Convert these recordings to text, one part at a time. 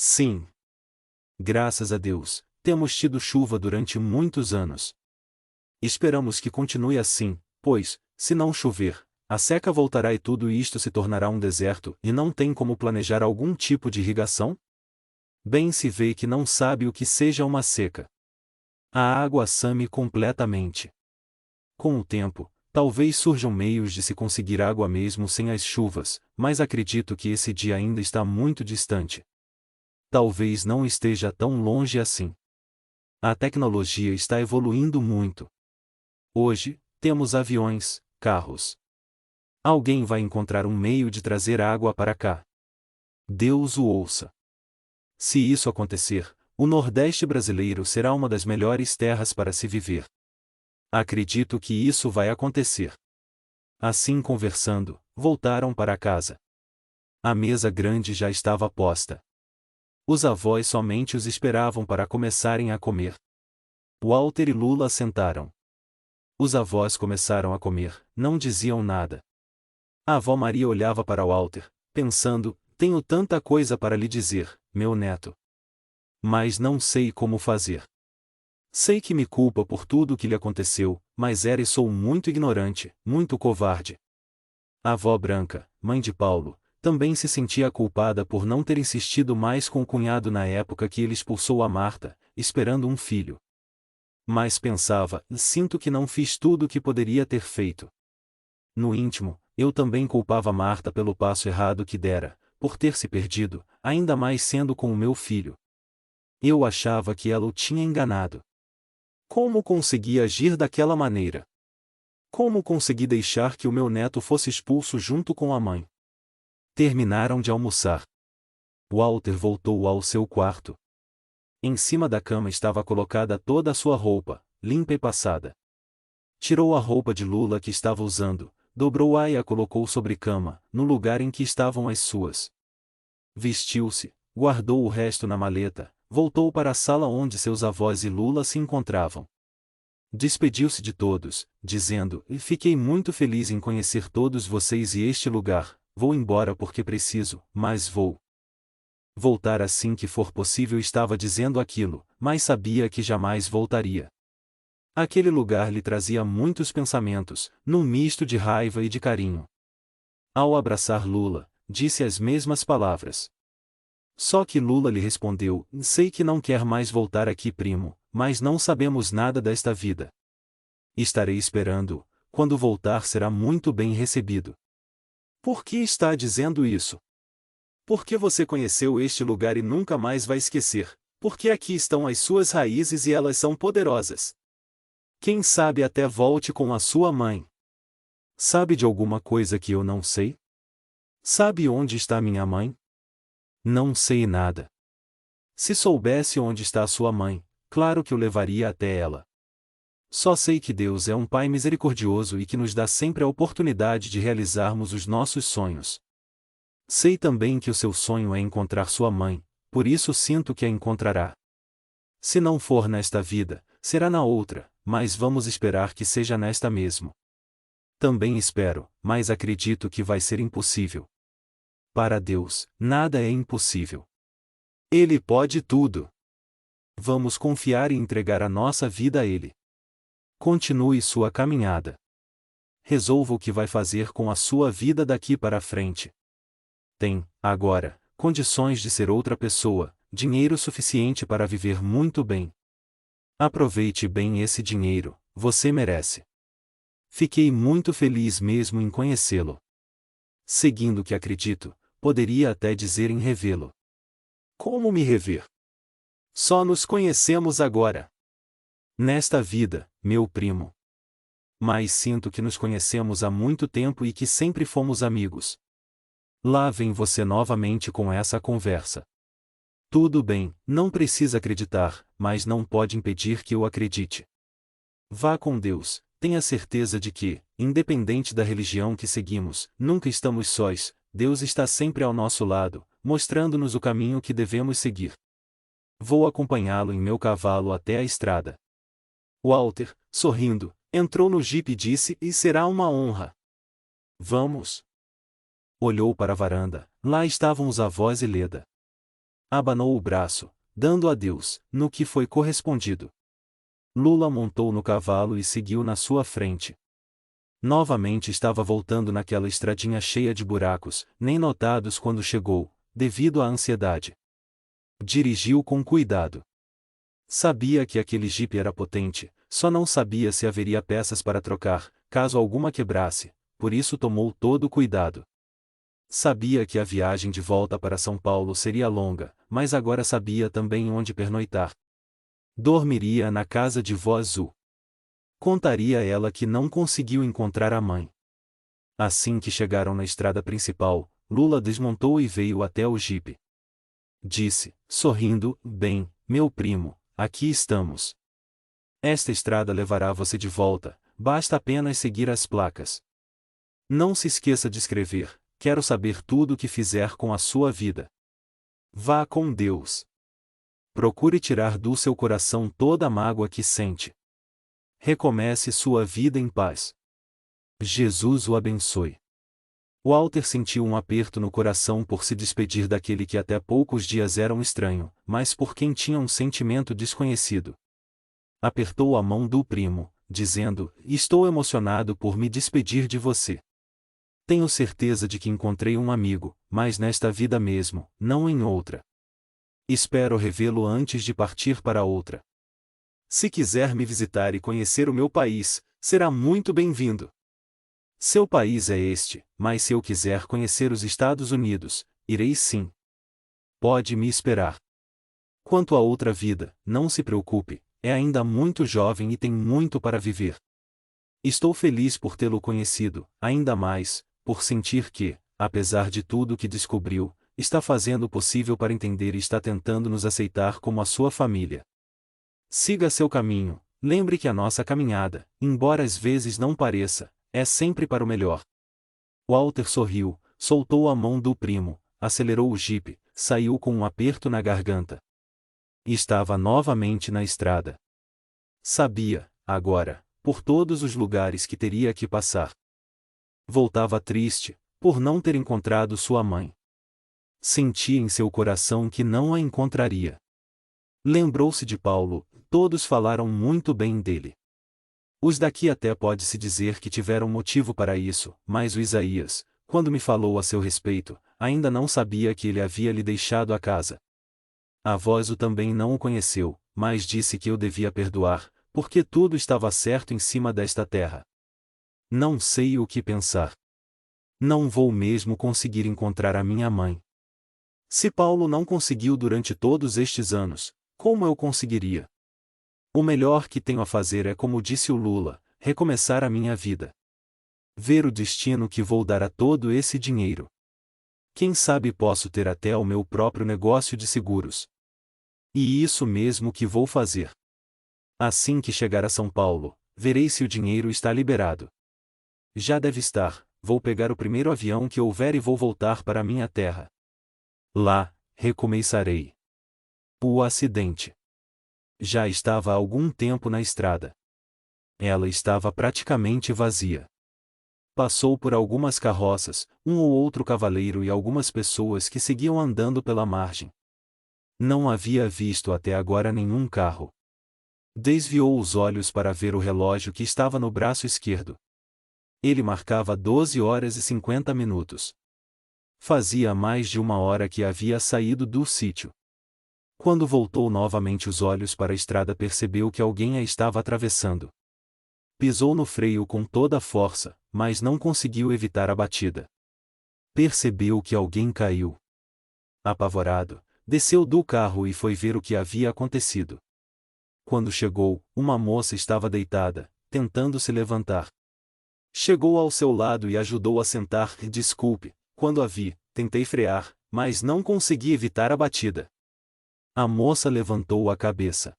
Sim. Graças a Deus, temos tido chuva durante muitos anos. Esperamos que continue assim, pois, se não chover, a seca voltará e tudo isto se tornará um deserto e não tem como planejar algum tipo de irrigação? Bem se vê que não sabe o que seja uma seca. A água some completamente. Com o tempo, talvez surjam meios de se conseguir água mesmo sem as chuvas, mas acredito que esse dia ainda está muito distante. Talvez não esteja tão longe assim. A tecnologia está evoluindo muito. Hoje, temos aviões, carros. Alguém vai encontrar um meio de trazer água para cá. Deus o ouça. Se isso acontecer, o Nordeste brasileiro será uma das melhores terras para se viver. Acredito que isso vai acontecer. Assim conversando, voltaram para casa. A mesa grande já estava posta. Os avós somente os esperavam para começarem a comer. Walter e Lula sentaram. Os avós começaram a comer, não diziam nada. A avó Maria olhava para Walter, pensando: tenho tanta coisa para lhe dizer, meu neto. Mas não sei como fazer. Sei que me culpa por tudo o que lhe aconteceu, mas era e sou muito ignorante, muito covarde. A avó Branca, mãe de Paulo, também se sentia culpada por não ter insistido mais com o cunhado na época que ele expulsou a Marta, esperando um filho. Mas pensava: sinto que não fiz tudo o que poderia ter feito. No íntimo, eu também culpava Marta pelo passo errado que dera, por ter se perdido, ainda mais sendo com o meu filho. Eu achava que ela o tinha enganado. Como consegui agir daquela maneira? Como consegui deixar que o meu neto fosse expulso junto com a mãe? Terminaram de almoçar. Walter voltou ao seu quarto. Em cima da cama estava colocada toda a sua roupa, limpa e passada. Tirou a roupa de Lula que estava usando, dobrou-a e a colocou sobre cama, no lugar em que estavam as suas. Vestiu-se, guardou o resto na maleta, voltou para a sala onde seus avós e Lula se encontravam. Despediu-se de todos, dizendo: fiquei muito feliz em conhecer todos vocês e este lugar, vou embora porque preciso, mas vou voltar assim que for possível. Estava dizendo aquilo, mas sabia que jamais voltaria. Aquele lugar lhe trazia muitos pensamentos, num misto de raiva e de carinho. Ao abraçar Lula, disse as mesmas palavras. Só que Lula lhe respondeu: sei que não quer mais voltar aqui, primo, mas não sabemos nada desta vida. Estarei esperando, quando voltar será muito bem recebido. Por que está dizendo isso? Porque você conheceu este lugar e nunca mais vai esquecer, porque aqui estão as suas raízes e elas são poderosas. Quem sabe até volte com a sua mãe. Sabe de alguma coisa que eu não sei? Sabe onde está minha mãe? Não sei nada. Se soubesse onde está sua mãe, claro que o levaria até ela. Só sei que Deus é um Pai misericordioso e que nos dá sempre a oportunidade de realizarmos os nossos sonhos. Sei também que o seu sonho é encontrar sua mãe, por isso sinto que a encontrará. Se não for nesta vida, será na outra, mas vamos esperar que seja nesta mesmo. Também espero, mas acredito que vai ser impossível. Para Deus, nada é impossível. Ele pode tudo. Vamos confiar e entregar a nossa vida a Ele. Continue sua caminhada. Resolva o que vai fazer com a sua vida daqui para frente. Tem, agora, condições de ser outra pessoa, dinheiro suficiente para viver muito bem. Aproveite bem esse dinheiro, você merece. Fiquei muito feliz mesmo em conhecê-lo. Seguindo o que acredito, poderia até dizer em revê-lo. Como me rever? Só nos conhecemos agora. Nesta vida, meu primo. Mas sinto que nos conhecemos há muito tempo e que sempre fomos amigos. Lá vem você novamente com essa conversa. Tudo bem, não precisa acreditar, mas não pode impedir que eu acredite. Vá com Deus, tenha certeza de que, independente da religião que seguimos, nunca estamos sós, Deus está sempre ao nosso lado, mostrando-nos o caminho que devemos seguir. Vou acompanhá-lo em meu cavalo até a estrada. Walter, sorrindo, entrou no jipe e disse: e será uma honra. Vamos. Olhou para a varanda, lá estavam os avós e Leda. Abanou o braço, dando adeus, no que foi correspondido. Lula montou no cavalo e seguiu na sua frente. Novamente estava voltando naquela estradinha cheia de buracos, nem notados quando chegou, devido à ansiedade. Dirigiu com cuidado. Sabia que aquele jipe era potente, só não sabia se haveria peças para trocar, caso alguma quebrasse, por isso tomou todo o cuidado. Sabia que a viagem de volta para São Paulo seria longa, mas agora sabia também onde pernoitar. Dormiria na casa de vó Azul. Contaria ela que não conseguiu encontrar a mãe. Assim que chegaram na estrada principal, Lula desmontou e veio até o jipe. Disse, sorrindo, bem, meu primo, aqui estamos. Esta estrada levará você de volta, basta apenas seguir as placas. Não se esqueça de escrever, quero saber tudo o que fizer com a sua vida. Vá com Deus. Procure tirar do seu coração toda a mágoa que sente. Recomece sua vida em paz. Jesus o abençoe. Walter sentiu um aperto no coração por se despedir daquele que até poucos dias era um estranho, mas por quem tinha um sentimento desconhecido. Apertou a mão do primo, dizendo, estou emocionado por me despedir de você. Tenho certeza de que encontrei um amigo, mas nesta vida mesmo, não em outra. Espero revê-lo antes de partir para outra. Se quiser me visitar e conhecer o meu país, será muito bem-vindo. Seu país é este, mas se eu quiser conhecer os Estados Unidos, irei sim. Pode me esperar. Quanto à outra vida, não se preocupe, é ainda muito jovem e tem muito para viver. Estou feliz por tê-lo conhecido, ainda mais, por sentir que, apesar de tudo que descobriu, está fazendo o possível para entender e está tentando nos aceitar como a sua família. Siga seu caminho, lembre que a nossa caminhada, embora às vezes não pareça, é sempre para o melhor. Walter sorriu, soltou a mão do primo, acelerou o jipe, saiu com um aperto na garganta. Estava novamente na estrada. Sabia, agora, por todos os lugares que teria que passar. Voltava triste, por não ter encontrado sua mãe. Sentia em seu coração que não a encontraria. Lembrou-se de Paulo, todos falaram muito bem dele. Os daqui até pode-se dizer que tiveram motivo para isso, mas o Isaías, quando me falou a seu respeito, ainda não sabia que ele havia lhe deixado a casa. A voz o também não o conheceu, mas disse que eu devia perdoar, porque tudo estava certo em cima desta terra. Não sei o que pensar. Não vou mesmo conseguir encontrar a minha mãe. Se Paulo não conseguiu durante todos estes anos, como eu conseguiria? O melhor que tenho a fazer é, como disse o Lula, recomeçar a minha vida. Ver o destino que vou dar a todo esse dinheiro. Quem sabe posso ter até o meu próprio negócio de seguros. E isso mesmo que vou fazer. Assim que chegar a São Paulo, verei se o dinheiro está liberado. Já deve estar, vou pegar o primeiro avião que houver e vou voltar para minha terra. Lá, recomeçarei. O acidente. Já estava há algum tempo na estrada. Ela estava praticamente vazia. Passou por algumas carroças, um ou outro cavaleiro e algumas pessoas que seguiam andando pela margem. Não havia visto até agora nenhum carro. Desviou os olhos para ver o relógio que estava no braço esquerdo. Ele marcava 12h50. Fazia mais de uma hora que havia saído do sítio. Quando voltou novamente os olhos para a estrada, percebeu que alguém a estava atravessando. Pisou no freio com toda a força, mas não conseguiu evitar a batida. Percebeu que alguém caiu. Apavorado, desceu do carro e foi ver o que havia acontecido. Quando chegou, uma moça estava deitada, tentando se levantar. Chegou ao seu lado e ajudou a sentar. Desculpe, quando a vi, tentei frear, mas não consegui evitar a batida. A moça levantou a cabeça.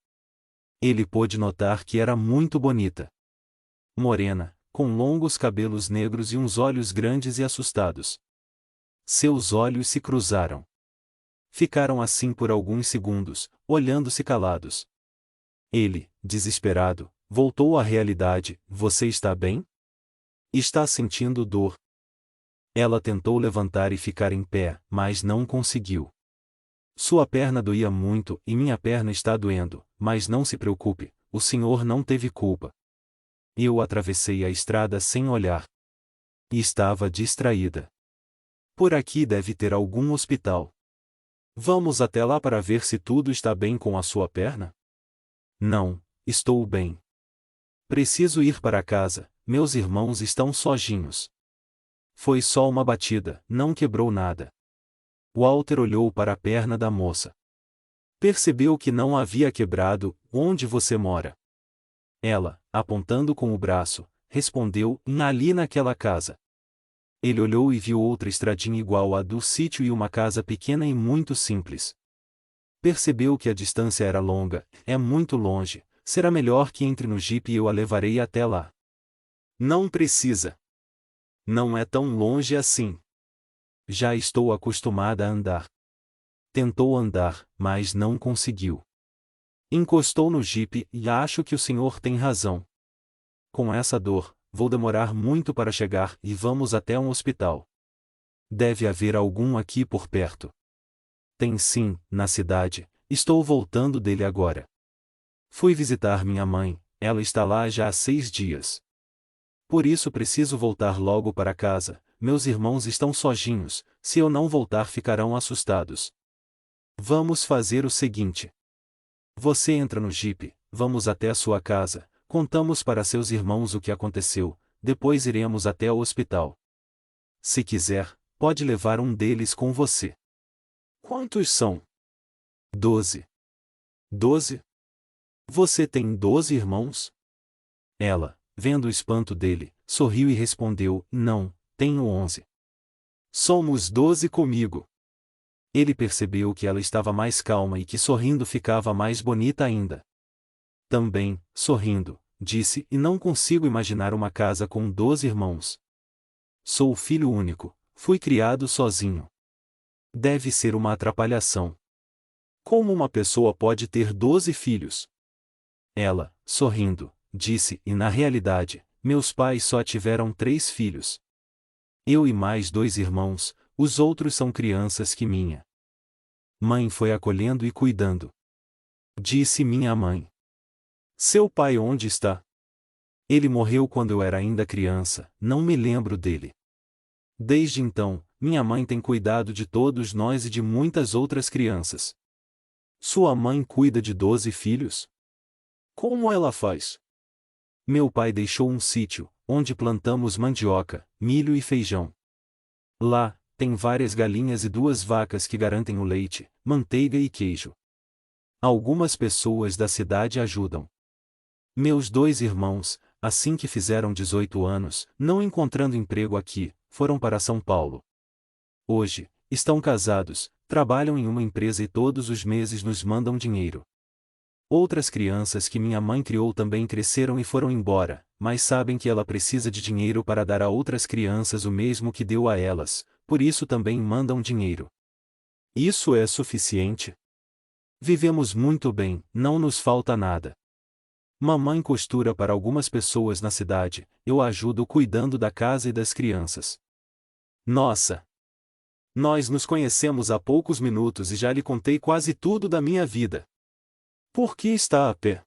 Ele pôde notar que era muito bonita. Morena, com longos cabelos negros e uns olhos grandes e assustados. Seus olhos se cruzaram. Ficaram assim por alguns segundos, olhando-se calados. Ele, desesperado, voltou à realidade. Você está bem? Está sentindo dor? Ela tentou levantar e ficar em pé, mas não conseguiu. Sua perna doía muito e minha perna está doendo, mas não se preocupe, o senhor não teve culpa. Eu atravessei a estrada sem olhar. E estava distraída. Por aqui deve ter algum hospital. Vamos até lá para ver se tudo está bem com a sua perna? Não, estou bem. Preciso ir para casa, meus irmãos estão sozinhos. Foi só uma batida, não quebrou nada. Walter olhou para a perna da moça. Percebeu que não havia quebrado. Onde você mora? Ela, apontando com o braço, respondeu: ali naquela casa. Ele olhou e viu outra estradinha igual à do sítio e uma casa pequena e muito simples. Percebeu que a distância era longa. É muito longe, será melhor que entre no jipe e eu a levarei até lá. Não precisa. Não é tão longe assim. Já estou acostumada a andar. Tentou andar, mas não conseguiu. Encostou no jipe e acho que o senhor tem razão. Com essa dor, vou demorar muito para chegar e vamos até um hospital. Deve haver algum aqui por perto. Tem sim, na cidade, estou voltando dele agora. Fui visitar minha mãe, ela está lá já há 6 dias. Por isso preciso voltar logo para casa, meus irmãos estão sozinhos, se eu não voltar ficarão assustados. Vamos fazer o seguinte. Você entra no jipe, vamos até a sua casa, contamos para seus irmãos o que aconteceu, depois iremos até o hospital. Se quiser, pode levar um deles com você. Quantos são? 12. 12? Você tem 12 irmãos? Ela, vendo o espanto dele, sorriu e respondeu: não, tenho 11. Somos 12 comigo. Ele percebeu que ela estava mais calma e que sorrindo ficava mais bonita ainda. Também, sorrindo, disse: e não consigo imaginar uma casa com 12 irmãos. Sou filho único, fui criado sozinho. Deve ser uma atrapalhação. Como uma pessoa pode ter 12 filhos? Ela, sorrindo, disse: e na realidade, meus pais só tiveram 3 filhos. Eu e mais 2 irmãos, os outros são crianças que minha mãe foi acolhendo e cuidando. Disse minha mãe. Seu pai onde está? Ele morreu quando eu era ainda criança, não me lembro dele. Desde então, minha mãe tem cuidado de todos nós e de muitas outras crianças. Sua mãe cuida de 12 filhos? Como ela faz? Meu pai deixou um sítio, onde plantamos mandioca, milho e feijão. Lá, tem várias galinhas e 2 vacas que garantem o leite, manteiga e queijo. Algumas pessoas da cidade ajudam. Meus 2 irmãos, assim que fizeram 18 anos, não encontrando emprego aqui, foram para São Paulo. Hoje, estão casados, trabalham em uma empresa e todos os meses nos mandam dinheiro. Outras crianças que minha mãe criou também cresceram e foram embora, mas sabem que ela precisa de dinheiro para dar a outras crianças o mesmo que deu a elas, por isso também mandam dinheiro. Isso é suficiente? Vivemos muito bem, não nos falta nada. Mamãe costura para algumas pessoas na cidade, eu ajudo cuidando da casa e das crianças. Nossa! Nós nos conhecemos há poucos minutos e já lhe contei quase tudo da minha vida. Por que está a pé?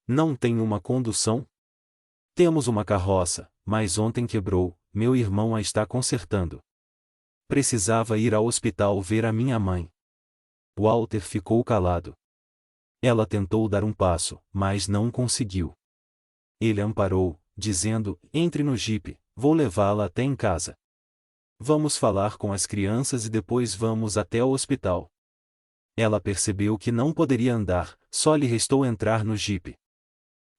Não tem uma condução? Temos uma carroça, mas ontem quebrou, meu irmão a está consertando. Precisava ir ao hospital ver a minha mãe. Walter ficou calado. Ela tentou dar um passo, mas não conseguiu. Ele amparou, dizendo: entre no jipe, vou levá-la até em casa. Vamos falar com as crianças e depois vamos até o hospital. Ela percebeu que não poderia andar, só lhe restou entrar no jipe.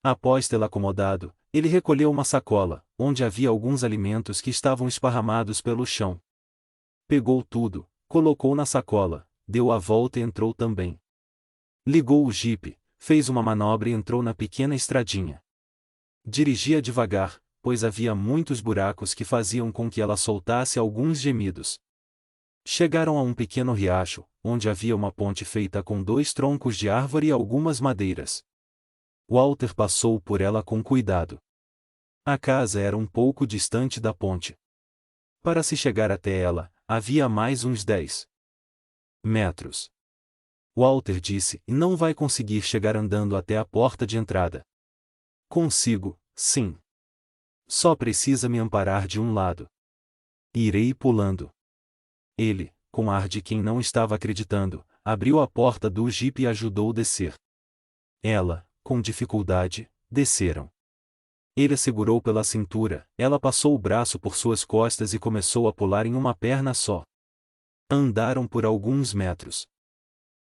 Após tê-la acomodado, ele recolheu uma sacola, onde havia alguns alimentos que estavam esparramados pelo chão. Pegou tudo, colocou na sacola, deu a volta e entrou também. Ligou o jipe, fez uma manobra e entrou na pequena estradinha. Dirigia devagar, pois havia muitos buracos que faziam com que ela soltasse alguns gemidos. Chegaram a um pequeno riacho, onde havia uma ponte feita com 2 troncos de árvore e algumas madeiras. Walter passou por ela com cuidado. A casa era um pouco distante da ponte. Para se chegar até ela, havia mais uns 10 metros. Walter disse, e não vai conseguir chegar andando até a porta de entrada. Consigo, sim. Só precisa me amparar de um lado. Irei pulando. Ele, com ar de quem não estava acreditando, abriu a porta do jipe e ajudou a descer. Ela, com dificuldade, desceram. Ele a segurou pela cintura, ela passou o braço por suas costas e começou a pular em uma perna só. Andaram por alguns metros.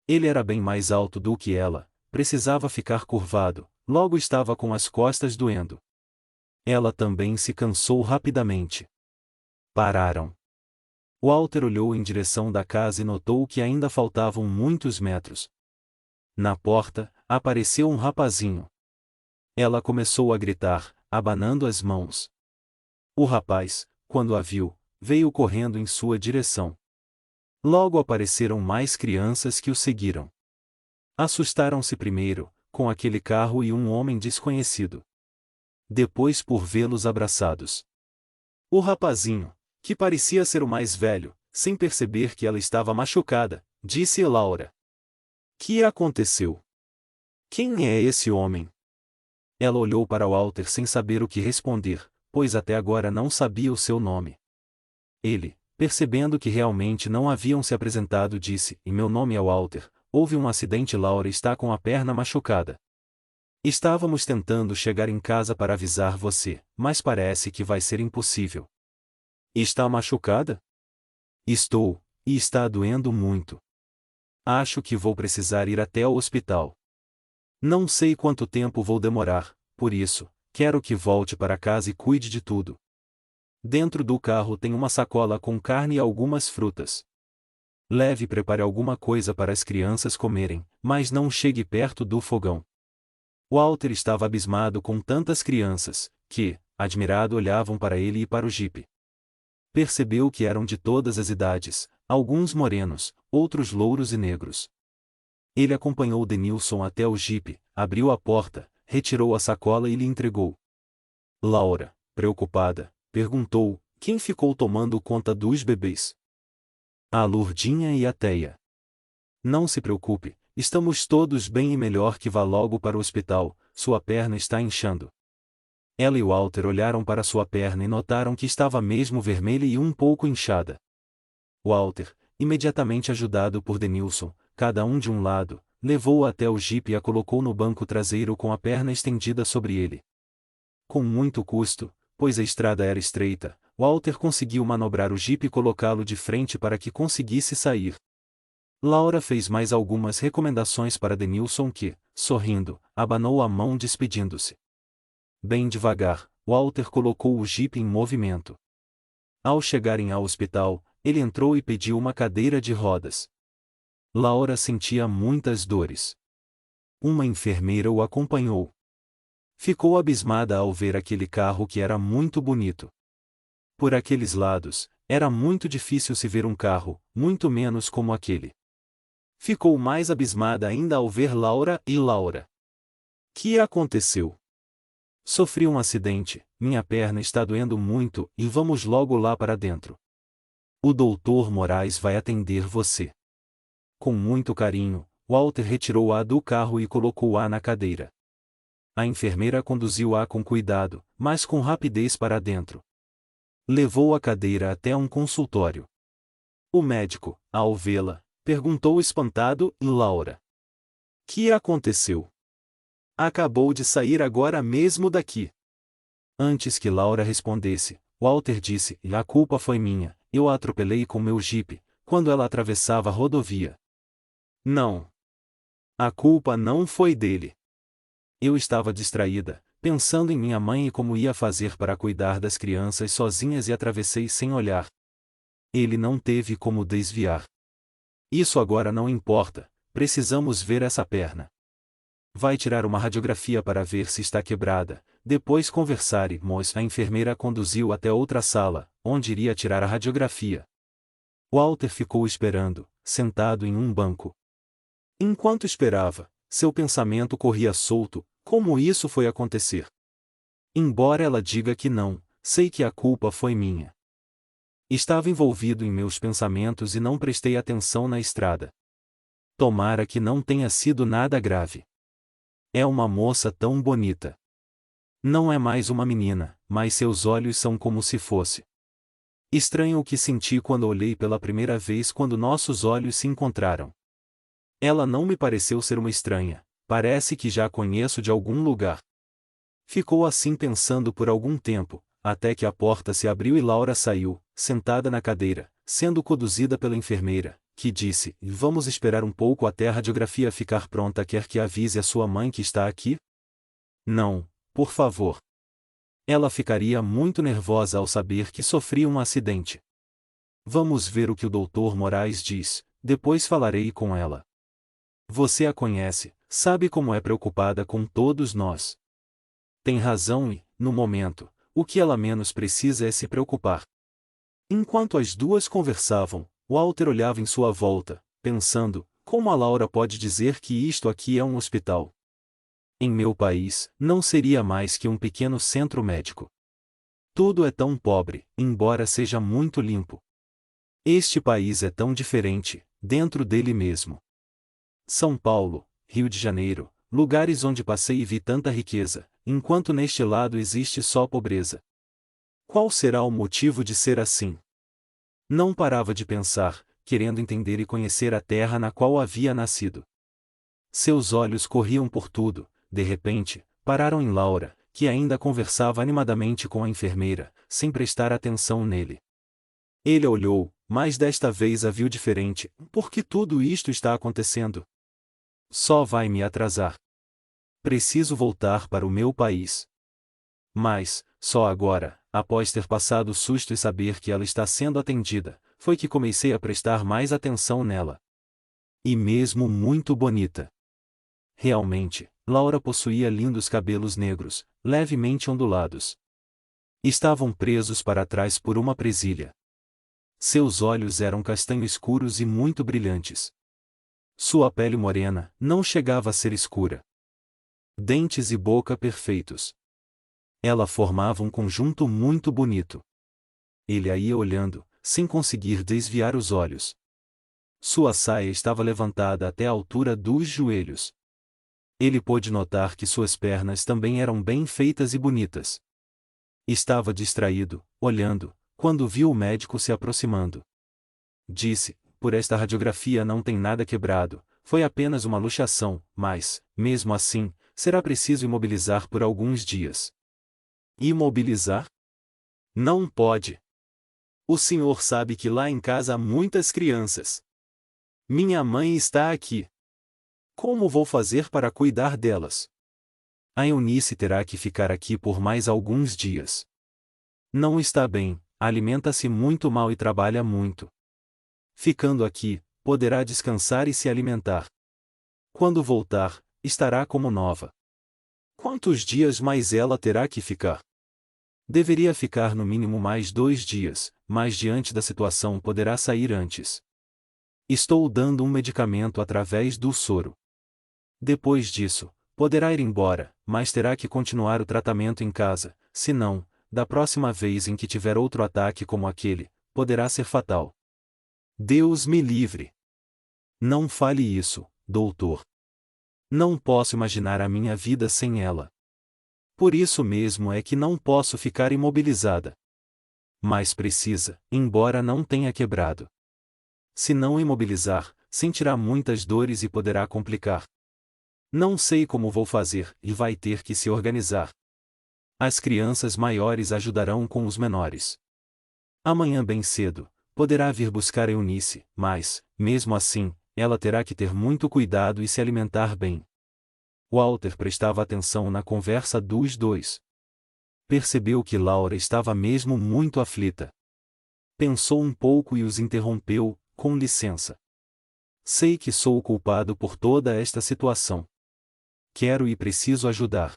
Ele era bem mais alto do que ela, precisava ficar curvado, logo estava com as costas doendo. Ela também se cansou rapidamente. Pararam. Walter olhou em direção da casa e notou que ainda faltavam muitos metros. Na porta, apareceu um rapazinho. Ela começou a gritar, abanando as mãos. O rapaz, quando a viu, veio correndo em sua direção. Logo apareceram mais crianças que o seguiram. Assustaram-se primeiro, com aquele carro e um homem desconhecido. Depois por vê-los abraçados. O rapazinho, que parecia ser o mais velho, sem perceber que ela estava machucada, disse a Laura. Que aconteceu? Quem é esse homem? Ela olhou para Walter sem saber o que responder, pois até agora não sabia o seu nome. Ele, percebendo que realmente não haviam se apresentado, disse, e meu nome é Walter, houve um acidente, Laura está com a perna machucada. Estávamos tentando chegar em casa para avisar você, mas parece que vai ser impossível. Está machucada? Estou, e está doendo muito. Acho que vou precisar ir até o hospital. Não sei quanto tempo vou demorar, por isso, quero que volte para casa e cuide de tudo. Dentro do carro tem uma sacola com carne e algumas frutas. Leve e prepare alguma coisa para as crianças comerem, mas não chegue perto do fogão. Walter estava abismado com tantas crianças, que, admirado, olhavam para ele e para o jipe. Percebeu que eram de todas as idades, alguns morenos, outros louros e negros. Ele acompanhou Denilson até o jipe, abriu a porta, retirou a sacola e lhe entregou. Laura, preocupada, perguntou, quem ficou tomando conta dos bebês? A Lourdinha e a Teia. Não se preocupe, estamos todos bem e melhor que vá logo para o hospital, sua perna está inchando. Ela e Walter olharam para sua perna e notaram que estava mesmo vermelha e um pouco inchada. Walter, imediatamente ajudado por Denilson, cada um de um lado, levou-a até o jipe e a colocou no banco traseiro com a perna estendida sobre ele. Com muito custo, pois a estrada era estreita, Walter conseguiu manobrar o jipe e colocá-lo de frente para que conseguisse sair. Laura fez mais algumas recomendações para Denilson que, sorrindo, abanou a mão despedindo-se. Bem devagar, Walter colocou o jipe em movimento. Ao chegarem ao hospital, ele entrou e pediu uma cadeira de rodas. Laura sentia muitas dores. Uma enfermeira o acompanhou. Ficou abismada ao ver aquele carro que era muito bonito. Por aqueles lados, era muito difícil se ver um carro, muito menos como aquele. Ficou mais abismada ainda ao ver Laura e Laura. Que aconteceu? Sofri um acidente, minha perna está doendo muito e vamos logo lá para dentro. O doutor Moraes vai atender você. Com muito carinho, Walter retirou-a do carro e colocou-a na cadeira. A enfermeira conduziu-a com cuidado, mas com rapidez para dentro. Levou a cadeira até um consultório. O médico, ao vê-la, perguntou espantado, Laura. Que aconteceu? Acabou de sair agora mesmo daqui. Antes que Laura respondesse, Walter disse, a culpa foi minha, eu a atropelei com meu jipe, quando ela atravessava a rodovia. Não. A culpa não foi dele. Eu estava distraída, pensando em minha mãe e como ia fazer para cuidar das crianças sozinhas e atravessei sem olhar. Ele não teve como desviar. Isso agora não importa, precisamos ver essa perna. Vai tirar uma radiografia para ver se está quebrada, depois conversaremos. A enfermeira conduziu até outra sala, onde iria tirar a radiografia. Walter ficou esperando, sentado em um banco. Enquanto esperava, seu pensamento corria solto, como isso foi acontecer? Embora ela diga que não, sei que a culpa foi minha. Estava envolvido em meus pensamentos e não prestei atenção na estrada. Tomara que não tenha sido nada grave. É uma moça tão bonita. Não é mais uma menina, mas seus olhos são como se fosse. Estranho o que senti quando olhei pela primeira vez quando nossos olhos se encontraram. Ela não me pareceu ser uma estranha, parece que já a conheço de algum lugar. Ficou assim pensando por algum tempo, até que a porta se abriu e Laura saiu, sentada na cadeira, sendo conduzida pela enfermeira, que disse: "Vamos esperar um pouco até a radiografia ficar pronta. Quer que avise a sua mãe que está aqui?" "Não, por favor." Ela ficaria muito nervosa ao saber que sofri um acidente. "Vamos ver o que o Dr. Moraes diz, depois falarei com ela. Você a conhece, sabe como é preocupada com todos nós." Tem razão e, no momento, o que ela menos precisa é se preocupar. Enquanto as duas conversavam, Walter olhava em sua volta, pensando: como a Laura pode dizer que isto aqui é um hospital? Em meu país, não seria mais que um pequeno centro médico. Tudo é tão pobre, embora seja muito limpo. Este país é tão diferente, dentro dele mesmo. São Paulo, Rio de Janeiro, lugares onde passei e vi tanta riqueza, enquanto neste lado existe só pobreza. Qual será o motivo de ser assim? Não parava de pensar, querendo entender e conhecer a terra na qual havia nascido. Seus olhos corriam por tudo, de repente, pararam em Laura, que ainda conversava animadamente com a enfermeira, sem prestar atenção nele. Ele olhou, mas desta vez a viu diferente. Por que tudo isto está acontecendo? Só vai me atrasar. Preciso voltar para o meu país. Mas, só agora, após ter passado o susto e saber que ela está sendo atendida, foi que comecei a prestar mais atenção nela. E mesmo muito bonita. Realmente, Laura possuía lindos cabelos negros, levemente ondulados. Estavam presos para trás por uma presilha. Seus olhos eram castanho escuros e muito brilhantes. Sua pele morena não chegava a ser escura. Dentes e boca perfeitos. Ela formava um conjunto muito bonito. Ele a ia olhando, sem conseguir desviar os olhos. Sua saia estava levantada até a altura dos joelhos. Ele pôde notar que suas pernas também eram bem feitas e bonitas. Estava distraído, olhando, quando viu o médico se aproximando. Disse: "Por esta radiografia não tem nada quebrado, foi apenas uma luxação, mas, mesmo assim, será preciso imobilizar por alguns dias." "Imobilizar? Não pode. O senhor sabe que lá em casa há muitas crianças. Minha mãe está aqui. Como vou fazer para cuidar delas? A Eunice terá que ficar aqui por mais alguns dias. Não está bem, alimenta-se muito mal e trabalha muito. Ficando aqui, poderá descansar e se alimentar. Quando voltar, estará como nova. Quantos dias mais ela terá que ficar?" "Deveria ficar no mínimo mais 2 dias, mas diante da situação poderá sair antes. Estou dando um medicamento através do soro. Depois disso, poderá ir embora, mas terá que continuar o tratamento em casa, senão, da próxima vez em que tiver outro ataque como aquele, poderá ser fatal." "Deus me livre. Não fale isso, doutor. Não posso imaginar a minha vida sem ela. Por isso mesmo é que não posso ficar imobilizada. Mas precisa, embora não tenha quebrado. Se não imobilizar, sentirá muitas dores e poderá complicar. Não sei como vou fazer, e vai ter que se organizar. As crianças maiores ajudarão com os menores. Amanhã bem cedo, poderá vir buscar Eunice, mas, mesmo assim, ela terá que ter muito cuidado e se alimentar bem." Walter prestava atenção na conversa dos dois. Percebeu que Laura estava mesmo muito aflita. Pensou um pouco e os interrompeu: "Com licença. Sei que sou o culpado por toda esta situação. Quero e preciso ajudar.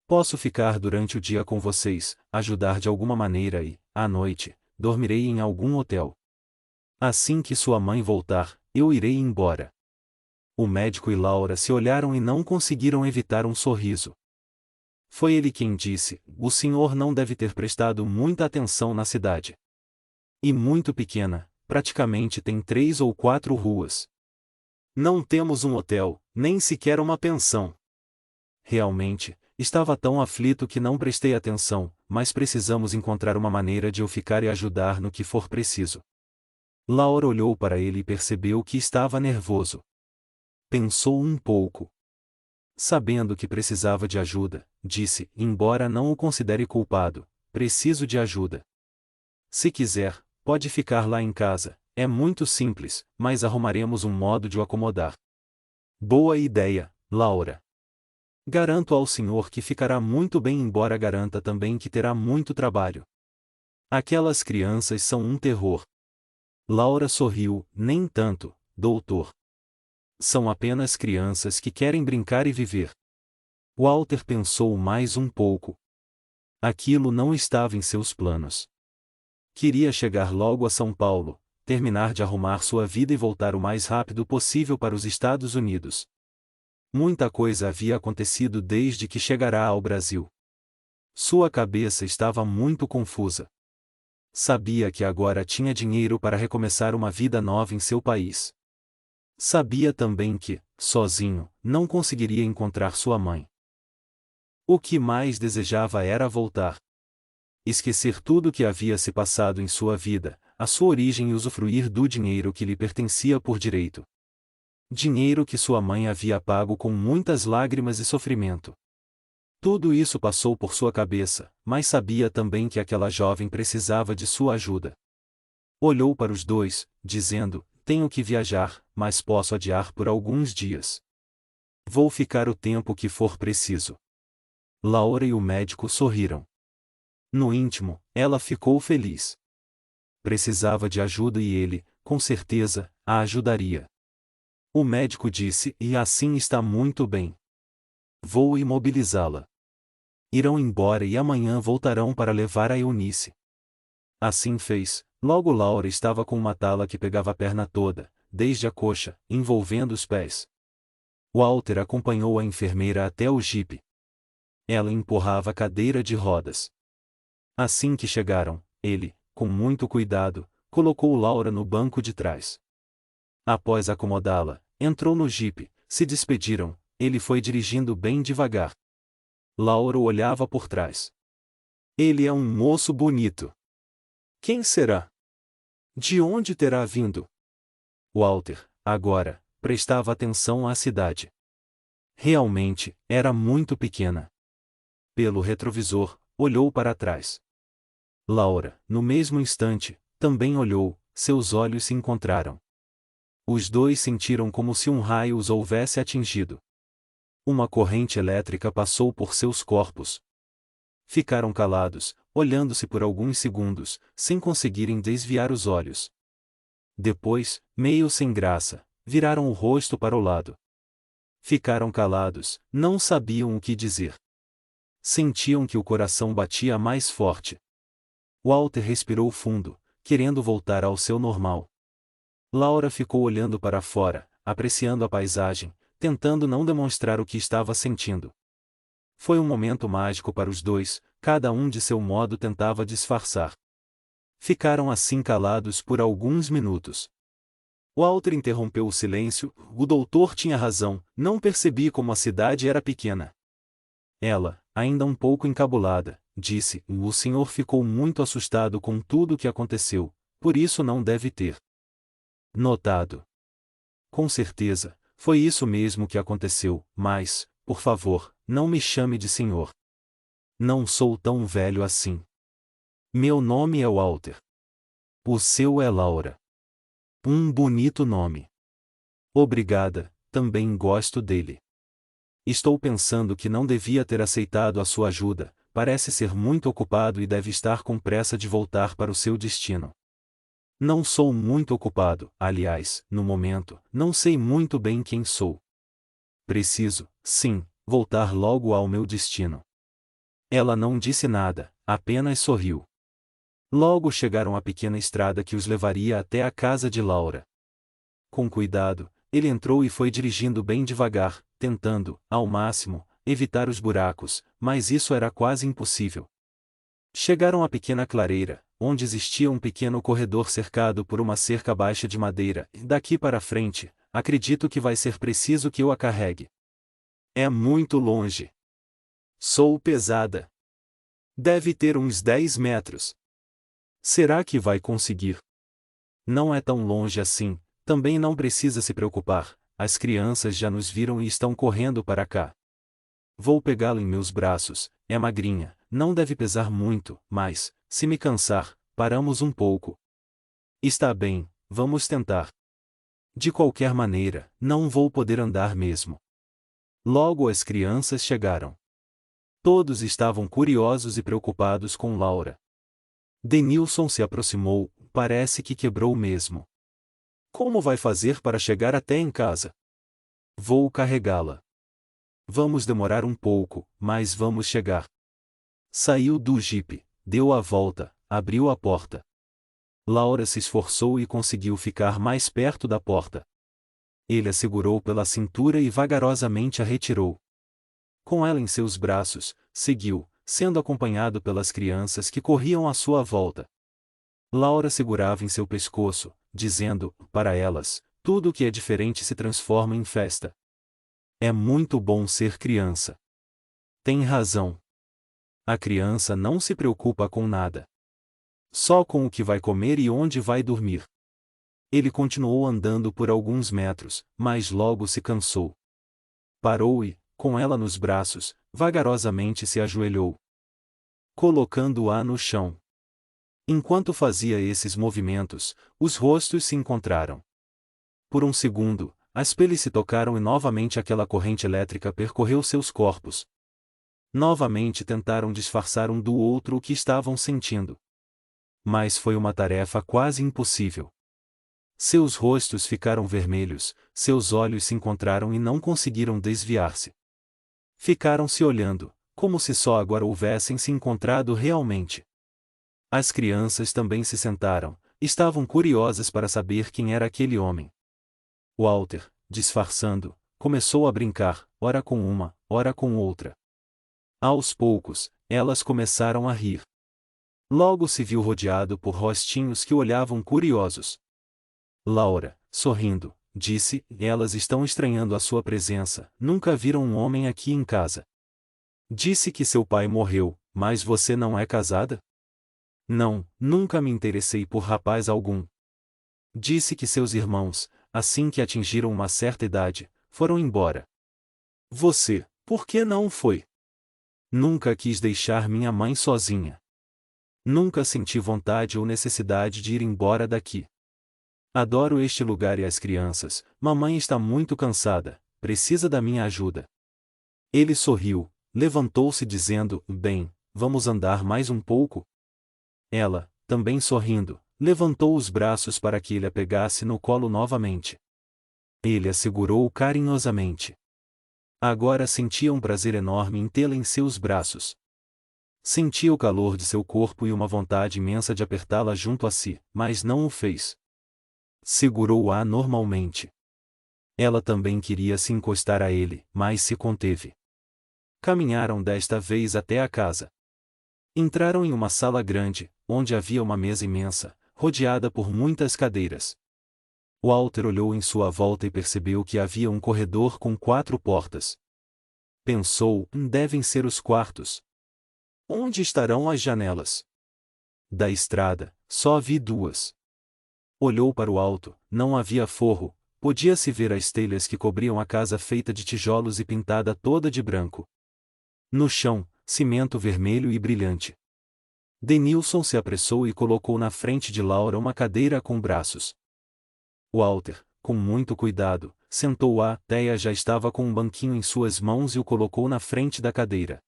Posso ficar durante o dia com vocês, ajudar de alguma maneira e, à noite, dormirei em algum hotel. Assim que sua mãe voltar, eu irei embora." O médico e Laura se olharam e não conseguiram evitar um sorriso. Foi ele quem disse: "O senhor não deve ter prestado muita atenção na cidade. E muito pequena, praticamente tem 3 ou 4 ruas. Não temos um hotel, nem sequer uma pensão. Realmente, estava tão aflito que não prestei atenção, mas precisamos encontrar uma maneira de eu ficar e ajudar no que for preciso. Laura olhou para ele e percebeu que estava nervoso. Pensou um pouco. Sabendo que precisava de ajuda, disse, embora não o considere culpado, preciso de ajuda. Se quiser, pode ficar lá em casa, é muito simples, mas arrumaremos um modo de o acomodar. Boa ideia, Laura. Garanto ao senhor que ficará muito bem, embora garanta também que terá muito trabalho. Aquelas crianças são um terror. Laura sorriu, nem tanto, doutor. São apenas crianças que querem brincar e viver. Walter pensou mais um pouco. Aquilo não estava em seus planos. Queria chegar logo a São Paulo, terminar de arrumar sua vida e voltar o mais rápido possível para os Estados Unidos. Muita coisa havia acontecido desde que chegará ao Brasil. Sua cabeça estava muito confusa. Sabia que agora tinha dinheiro para recomeçar uma vida nova em seu país. Sabia também que, sozinho, não conseguiria encontrar sua mãe. O que mais desejava era voltar. Esquecer tudo o que havia se passado em sua vida, a sua origem e usufruir do dinheiro que lhe pertencia por direito. Dinheiro que sua mãe havia pago com muitas lágrimas e sofrimento. Tudo isso passou por sua cabeça, mas sabia também que aquela jovem precisava de sua ajuda. Olhou para os dois, dizendo, tenho que viajar, mas posso adiar por alguns dias. Vou ficar o tempo que for preciso. Laura e o médico sorriram. No íntimo, ela ficou feliz. Precisava de ajuda e ele, com certeza, a ajudaria. O médico disse, e assim está muito bem. Vou imobilizá-la. Irão embora e amanhã voltarão para levar a Eunice. Assim fez. Logo Laura estava com uma tala que pegava a perna toda, desde a coxa, envolvendo os pés. Walter acompanhou a enfermeira até o jipe. Ela empurrava a cadeira de rodas. Assim que chegaram, ele, com muito cuidado, colocou Laura no banco de trás. Após acomodá-la, entrou no jipe, se despediram, ele foi dirigindo bem devagar. Laura o olhava por trás. Ele é um moço bonito. Quem será? De onde terá vindo? Walter, agora, prestava atenção à cidade. Realmente, era muito pequena. Pelo retrovisor, olhou para trás. Laura, no mesmo instante, também olhou, seus olhos se encontraram. Os dois sentiram como se um raio os houvesse atingido. Uma corrente elétrica passou por seus corpos. Ficaram calados, olhando-se por alguns segundos, sem conseguirem desviar os olhos. Depois, meio sem graça, viraram o rosto para o lado. Ficaram calados, não sabiam o que dizer. Sentiam que o coração batia mais forte. Walter respirou fundo, querendo voltar ao seu normal. Laura ficou olhando para fora, apreciando a paisagem, tentando não demonstrar o que estava sentindo. Foi um momento mágico para os dois, cada um de seu modo tentava disfarçar. Ficaram assim calados por alguns minutos. Walter interrompeu o silêncio, o doutor tinha razão, não percebi como a cidade era pequena. Ela, ainda um pouco encabulada, disse, o senhor ficou muito assustado com tudo o que aconteceu, por isso não deve ter notado. Com certeza, foi isso mesmo que aconteceu, mas, por favor, não me chame de senhor. Não sou tão velho assim. Meu nome é Walter. O seu é Laura. Um bonito nome. Obrigada, também gosto dele. Estou pensando que não devia ter aceitado a sua ajuda, parece ser muito ocupado e deve estar com pressa de voltar para o seu destino. Não sou muito ocupado, aliás, no momento, não sei muito bem quem sou. Preciso, sim, voltar logo ao meu destino. Ela não disse nada, apenas sorriu. Logo chegaram à pequena estrada que os levaria até a casa de Laura. Com cuidado, ele entrou e foi dirigindo bem devagar, tentando, ao máximo, evitar os buracos, mas isso era quase impossível. Chegaram à pequena clareira, onde existia um pequeno corredor cercado por uma cerca baixa de madeira, e daqui para frente, acredito que vai ser preciso que eu a carregue. É muito longe. Sou pesada. Deve ter uns 10 metros. Será que vai conseguir? Não é tão longe assim, também não precisa se preocupar, as crianças já nos viram e estão correndo para cá. Vou pegá-la em meus braços, é magrinha, não deve pesar muito, mas, se me cansar, paramos um pouco. Está bem, vamos tentar. De qualquer maneira, não vou poder andar mesmo. Logo as crianças chegaram. Todos estavam curiosos e preocupados com Laura. Denilson se aproximou, parece que quebrou mesmo. Como vai fazer para chegar até em casa? Vou carregá-la. Vamos demorar um pouco, mas vamos chegar. Saiu do jipe, deu a volta, abriu a porta. Laura se esforçou e conseguiu ficar mais perto da porta. Ele a segurou pela cintura e vagarosamente a retirou. Com ela em seus braços, seguiu, sendo acompanhado pelas crianças que corriam à sua volta. Laura segurava em seu pescoço, dizendo, para elas, tudo o que é diferente se transforma em festa. É muito bom ser criança. Tem razão. A criança não se preocupa com nada. Só com o que vai comer e onde vai dormir. Ele continuou andando por alguns metros, mas logo se cansou. Parou e, com ela nos braços, vagarosamente se ajoelhou, colocando-a no chão. Enquanto fazia esses movimentos, os rostos se encontraram. Por um segundo, as peles se tocaram e novamente aquela corrente elétrica percorreu seus corpos. Novamente tentaram disfarçar um do outro o que estavam sentindo. Mas foi uma tarefa quase impossível. Seus rostos ficaram vermelhos, seus olhos se encontraram e não conseguiram desviar-se. Ficaram se olhando, como se só agora houvessem se encontrado realmente. As crianças também se sentaram, estavam curiosas para saber quem era aquele homem. Walter, disfarçando, começou a brincar, ora com uma, ora com outra. Aos poucos, elas começaram a rir. Logo se viu rodeado por rostinhos que o olhavam curiosos. Laura, sorrindo, disse, elas estão estranhando a sua presença, nunca viram um homem aqui em casa. Disse que seu pai morreu, mas você não é casada? Não, nunca me interessei por rapaz algum. Disse que seus irmãos, assim que atingiram uma certa idade, foram embora. Você, por que não foi? Nunca quis deixar minha mãe sozinha. Nunca senti vontade ou necessidade de ir embora daqui. Adoro este lugar e as crianças, mamãe está muito cansada, precisa da minha ajuda. Ele sorriu, levantou-se dizendo, bem, vamos andar mais um pouco? Ela, também sorrindo, levantou os braços para que ele a pegasse no colo novamente. Ele a segurou carinhosamente. Agora sentia um prazer enorme em tê-la em seus braços. Sentia o calor de seu corpo e uma vontade imensa de apertá-la junto a si, mas não o fez. Segurou-a normalmente. Ela também queria se encostar a ele, mas se conteve. Caminharam desta vez até a casa. Entraram em uma sala grande, onde havia uma mesa imensa, rodeada por muitas cadeiras. Walter olhou em sua volta e percebeu que havia um corredor com 4 portas. Pensou, devem ser os quartos. Onde estarão as janelas? Da estrada, só vi 2. Olhou para o alto, não havia forro, podia-se ver as telhas que cobriam a casa feita de tijolos e pintada toda de branco. No chão, cimento vermelho e brilhante. Denilson se apressou e colocou na frente de Laura uma cadeira com braços. Walter, com muito cuidado, sentou-a, Thea já estava com um banquinho em suas mãos e o colocou na frente da cadeira.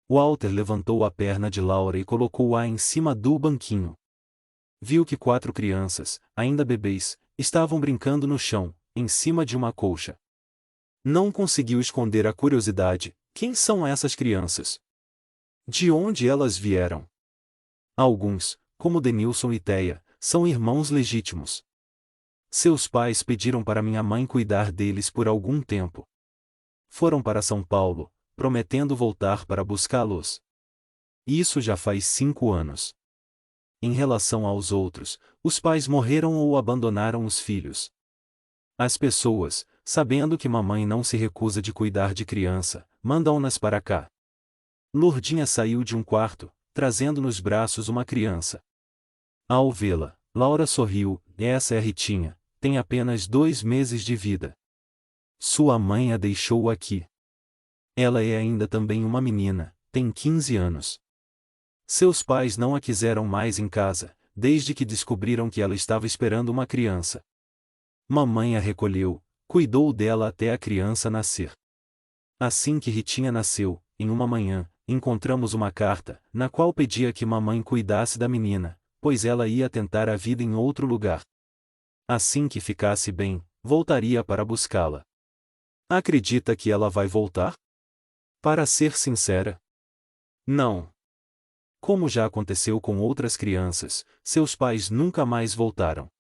Walter levantou a perna de Laura e colocou-a em cima do banquinho. Viu que 4 crianças, ainda bebês, estavam brincando no chão, em cima de uma colcha. Não conseguiu esconder a curiosidade, quem são essas crianças? De onde elas vieram? Alguns, como Denilson e Thea, são irmãos legítimos. Seus pais pediram para minha mãe cuidar deles por algum tempo. Foram para São Paulo, prometendo voltar para buscá-los. Isso já faz 5 anos. Em relação aos outros, os pais morreram ou abandonaram os filhos. As pessoas, sabendo que mamãe não se recusa de cuidar de criança, mandam-nas para cá. Lourdinha saiu de um quarto, trazendo nos braços uma criança. Ao vê-la, Laura sorriu. Essa é Ritinha, tem apenas 2 meses de vida. Sua mãe a deixou aqui. Ela é ainda também uma menina, tem 15 anos. Seus pais não a quiseram mais em casa, desde que descobriram que ela estava esperando uma criança. Mamãe a recolheu, cuidou dela até a criança nascer. Assim que Ritinha nasceu, em uma manhã, encontramos uma carta, na qual pedia que mamãe cuidasse da menina, pois ela ia tentar a vida em outro lugar. Assim que ficasse bem, voltaria para buscá-la. Acredita que ela vai voltar? Para ser sincera, não. Como já aconteceu com outras crianças, seus pais nunca mais voltaram.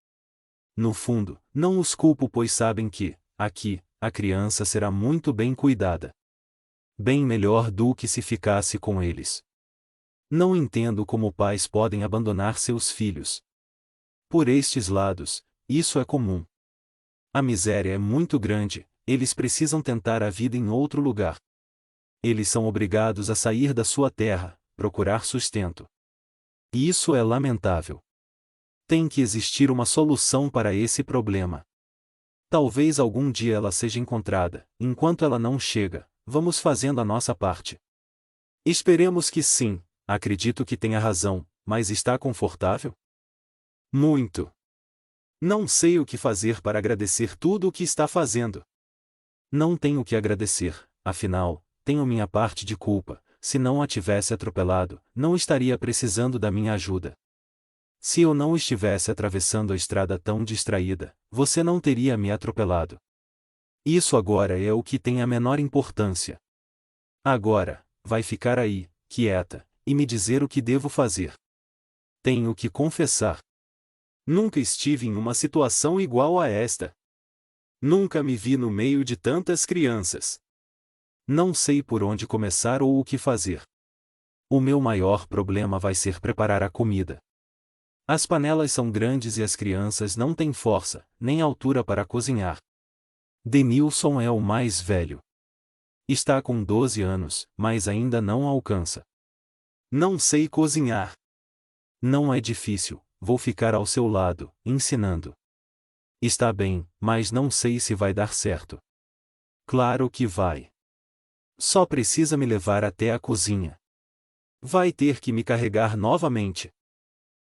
No fundo, não os culpo, pois sabem que, aqui, a criança será muito bem cuidada. Bem melhor do que se ficasse com eles. Não entendo como pais podem abandonar seus filhos. Por estes lados, isso é comum. A miséria é muito grande, eles precisam tentar a vida em outro lugar. Eles são obrigados a sair da sua terra, procurar sustento. E isso é lamentável. Tem que existir uma solução para esse problema. Talvez algum dia ela seja encontrada. Enquanto ela não chega, vamos fazendo a nossa parte. Esperemos que sim. Acredito que tenha razão, mas está confortável? Muito. Não sei o que fazer para agradecer tudo o que está fazendo. Não tenho o que agradecer, afinal, tenho minha parte de culpa. Se não a tivesse atropelado, não estaria precisando da minha ajuda. Se eu não estivesse atravessando a estrada tão distraída, você não teria me atropelado. Isso agora é o que tem a menor importância. Agora, vai ficar aí, quieta, e me dizer o que devo fazer. Tenho que confessar. Nunca estive em uma situação igual a esta. Nunca me vi no meio de tantas crianças. Não sei por onde começar ou o que fazer. O meu maior problema vai ser preparar a comida. As panelas são grandes e as crianças não têm força, nem altura para cozinhar. Denilson é o mais velho. Está com 12 anos, mas ainda não alcança. Não sei cozinhar. Não é difícil, vou ficar ao seu lado, ensinando. Está bem, mas não sei se vai dar certo. Claro que vai. Só precisa me levar até a cozinha. Vai ter que me carregar novamente.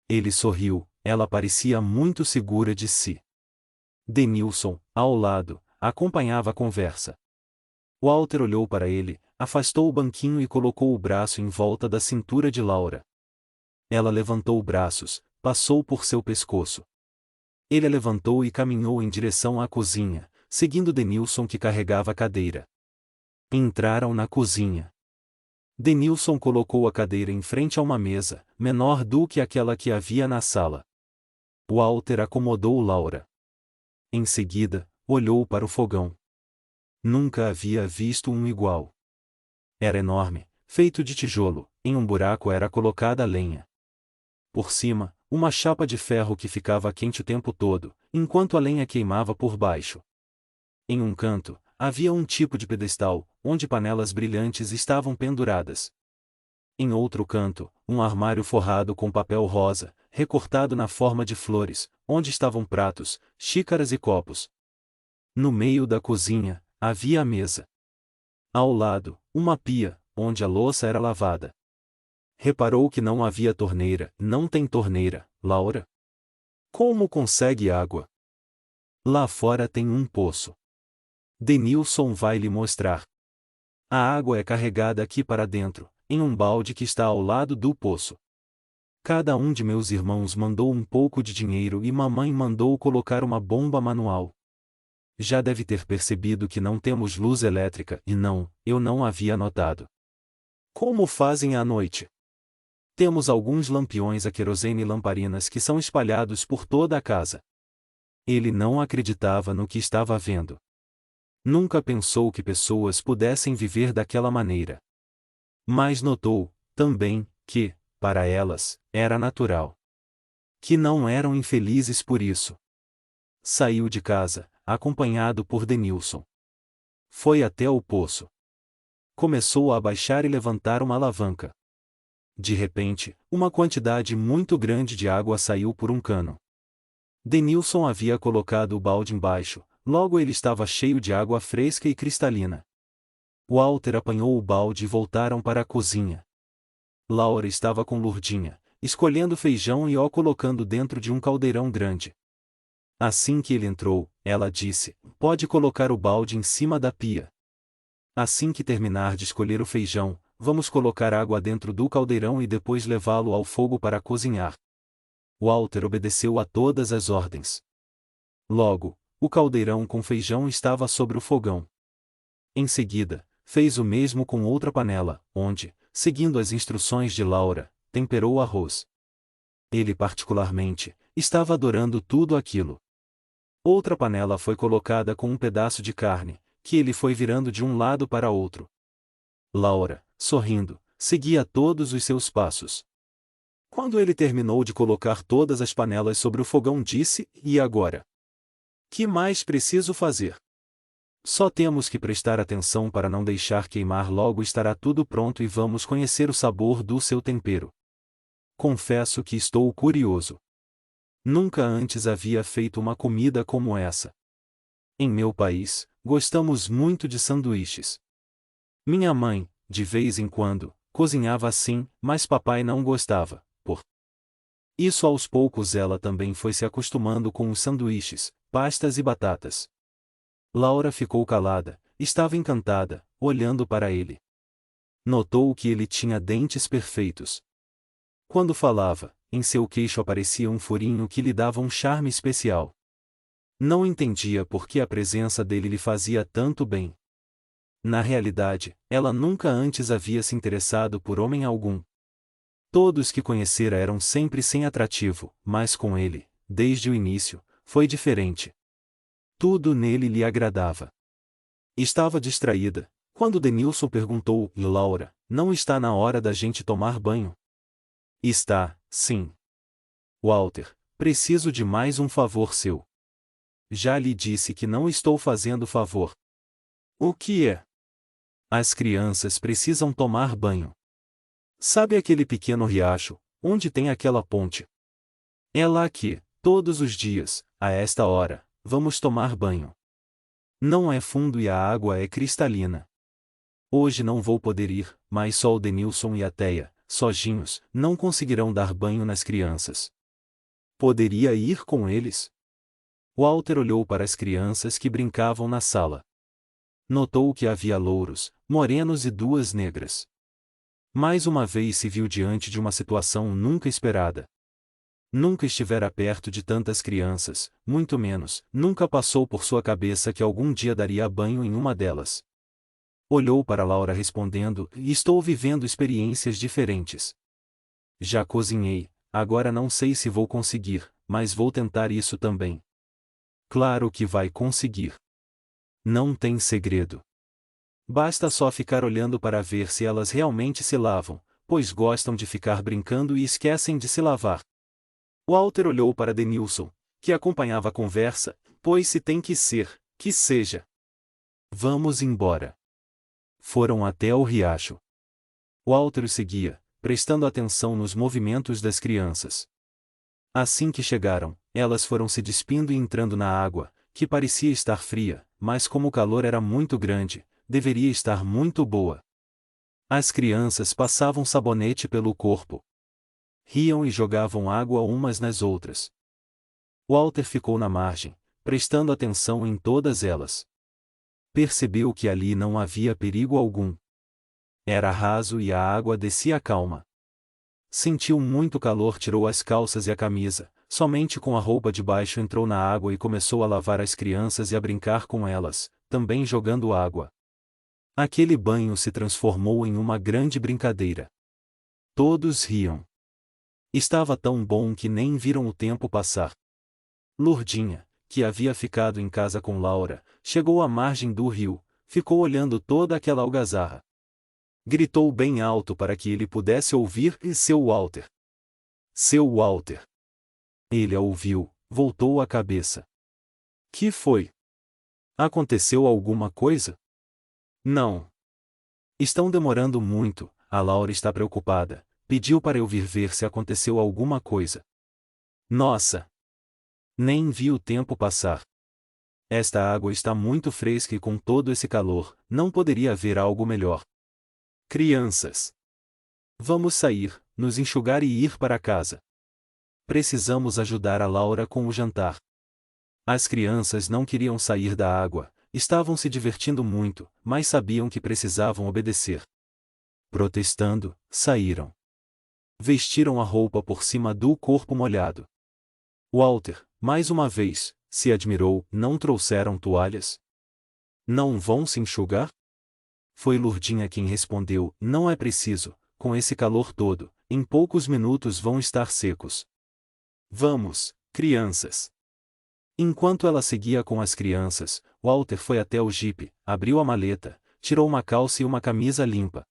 Ele sorriu, ela parecia muito segura de si. Denilson, ao lado, acompanhava a conversa. Walter olhou para ele, afastou o banquinho e colocou o braço em volta da cintura de Laura. Ela levantou os braços, passou por seu pescoço. Ele a levantou e caminhou em direção à cozinha, seguindo Denilson que carregava a cadeira. Entraram na cozinha. Denilson colocou a cadeira em frente a uma mesa, menor do que aquela que havia na sala. Walter acomodou Laura. Em seguida, olhou para o fogão. Nunca havia visto um igual. Era enorme, feito de tijolo, em um buraco era colocada a lenha. Por cima, uma chapa de ferro que ficava quente o tempo todo, enquanto a lenha queimava por baixo. Em um canto, havia um tipo de pedestal, onde panelas brilhantes estavam penduradas. Em outro canto, um armário forrado com papel rosa, recortado na forma de flores, onde estavam pratos, xícaras e copos. No meio da cozinha, havia a mesa. Ao lado, uma pia, onde a louça era lavada. Reparou que não havia torneira. Não tem torneira, Laura? Como consegue água? Lá fora tem um poço. Denilson vai lhe mostrar. A água é carregada aqui para dentro, em um balde que está ao lado do poço. Cada um de meus irmãos mandou um pouco de dinheiro e mamãe mandou colocar uma bomba manual. Já deve ter percebido que não temos luz elétrica e não, eu não havia notado. Como fazem à noite? Temos alguns lampiões a querosene e lamparinas que são espalhados por toda a casa. Ele não acreditava no que estava vendo. Nunca pensou que pessoas pudessem viver daquela maneira. Mas notou, também, que, para elas, era natural. Que não eram infelizes por isso. Saiu de casa, acompanhado por Denilson. Foi até o poço. Começou a abaixar e levantar uma alavanca. De repente, uma quantidade muito grande de água saiu por um cano. Denilson havia colocado o balde embaixo, logo ele estava cheio de água fresca e cristalina. Walter apanhou o balde e voltaram para a cozinha. Laura estava com Lurdinha, escolhendo feijão e o colocando dentro de um caldeirão grande. Assim que ele entrou, ela disse: "Pode colocar o balde em cima da pia. Assim que terminar de escolher o feijão, vamos colocar água dentro do caldeirão e depois levá-lo ao fogo para cozinhar." Walter obedeceu a todas as ordens. Logo, o caldeirão com feijão estava sobre o fogão. Em seguida, fez o mesmo com outra panela, onde, seguindo as instruções de Laura, temperou o arroz. Ele particularmente, estava adorando tudo aquilo. Outra panela foi colocada com um pedaço de carne, que ele foi virando de um lado para outro. Laura, sorrindo, seguia todos os seus passos. Quando ele terminou de colocar todas as panelas sobre o fogão, disse: "E agora? Que mais preciso fazer? Só temos que prestar atenção para não deixar queimar, logo estará tudo pronto e vamos conhecer o sabor do seu tempero." Confesso que estou curioso. Nunca antes havia feito uma comida como essa. Em meu país, gostamos muito de sanduíches. Minha mãe, de vez em quando, cozinhava assim, mas papai não gostava. Por isso, aos poucos ela também foi se acostumando com os sanduíches, pastas e batatas. Laura ficou calada, estava encantada, olhando para ele. Notou que ele tinha dentes perfeitos. Quando falava, em seu queixo aparecia um furinho que lhe dava um charme especial. Não entendia por que a presença dele lhe fazia tanto bem. Na realidade, ela nunca antes havia se interessado por homem algum. Todos que conhecera eram sempre sem atrativo, mas com ele, desde o início, foi diferente. Tudo nele lhe agradava. Estava distraída, quando Denilson perguntou: "Laura, não está na hora da gente tomar banho?" "Está, sim. Walter, preciso de mais um favor seu." "Já lhe disse que não estou fazendo favor." "O que é?" "As crianças precisam tomar banho. Sabe aquele pequeno riacho, onde tem aquela ponte? É lá que, todos os dias, a esta hora, vamos tomar banho. Não é fundo e a água é cristalina. Hoje não vou poder ir, mas só o Denilson e a Teia, sozinhos, não conseguirão dar banho nas crianças. Poderia ir com eles?" Walter olhou para as crianças que brincavam na sala. Notou que havia louros, morenos e duas negras. Mais uma vez se viu diante de uma situação nunca esperada. Nunca estivera perto de tantas crianças, muito menos, nunca passou por sua cabeça que algum dia daria banho em uma delas. Olhou para Laura respondendo: "Estou vivendo experiências diferentes. Já cozinhei, agora não sei se vou conseguir, mas vou tentar isso também." "Claro que vai conseguir. Não tem segredo. Basta só ficar olhando para ver se elas realmente se lavam, pois gostam de ficar brincando e esquecem de se lavar." Walter olhou para Denilson, que acompanhava a conversa, "Pois se tem que ser, que seja. Vamos embora." Foram até o riacho. Walter o seguia, prestando atenção nos movimentos das crianças. Assim que chegaram, elas foram se despindo e entrando na água, que parecia estar fria, mas como o calor era muito grande, deveria estar muito boa. As crianças passavam sabonete pelo corpo. Riam e jogavam água umas nas outras. Walter ficou na margem, prestando atenção em todas elas. Percebeu que ali não havia perigo algum. Era raso e a água descia calma. Sentiu muito calor, tirou as calças e a camisa, somente com a roupa de baixo entrou na água e começou a lavar as crianças e a brincar com elas, também jogando água. Aquele banho se transformou em uma grande brincadeira. Todos riam. Estava tão bom que nem viram o tempo passar. Lurdinha, que havia ficado em casa com Laura, chegou à margem do rio, ficou olhando toda aquela algazarra. Gritou bem alto para que ele pudesse ouvir: "E seu Walter? Seu Walter?" Ele a ouviu, voltou a cabeça. "Que foi?" Aconteceu alguma coisa? Não. Estão demorando muito, a Laura está preocupada. Pediu para eu vir ver se aconteceu alguma coisa. Nossa! Nem vi o tempo passar. Esta água está muito fresca e com todo esse calor, não poderia haver algo melhor. Crianças! Vamos sair, nos enxugar e ir para casa. Precisamos ajudar a Laura com o jantar. As crianças não queriam sair da água, estavam se divertindo muito, mas sabiam que precisavam obedecer. Protestando, saíram. Vestiram a roupa por cima do corpo molhado. Walter, mais uma vez, se admirou, não trouxeram toalhas? Não vão se enxugar? Foi Lurdinha quem respondeu, não é preciso, com esse calor todo, em poucos minutos vão estar secos. Vamos, crianças! Enquanto ela seguia com as crianças, Walter foi até o jipe, abriu a maleta, tirou uma calça e uma camisa limpa.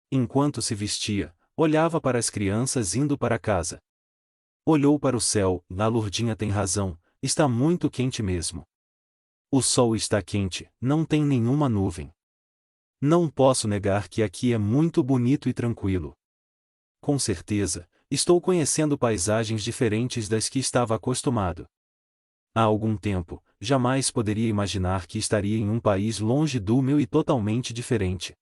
Enquanto se vestia, olhava para as crianças indo para casa. Olhou para o céu, a Lurdinha tem razão, está muito quente mesmo. O sol está quente, não tem nenhuma nuvem. Não posso negar que aqui é muito bonito e tranquilo. Com certeza, estou conhecendo paisagens diferentes das que estava acostumado. Há algum tempo, jamais poderia imaginar que estaria em um país longe do meu e totalmente diferente.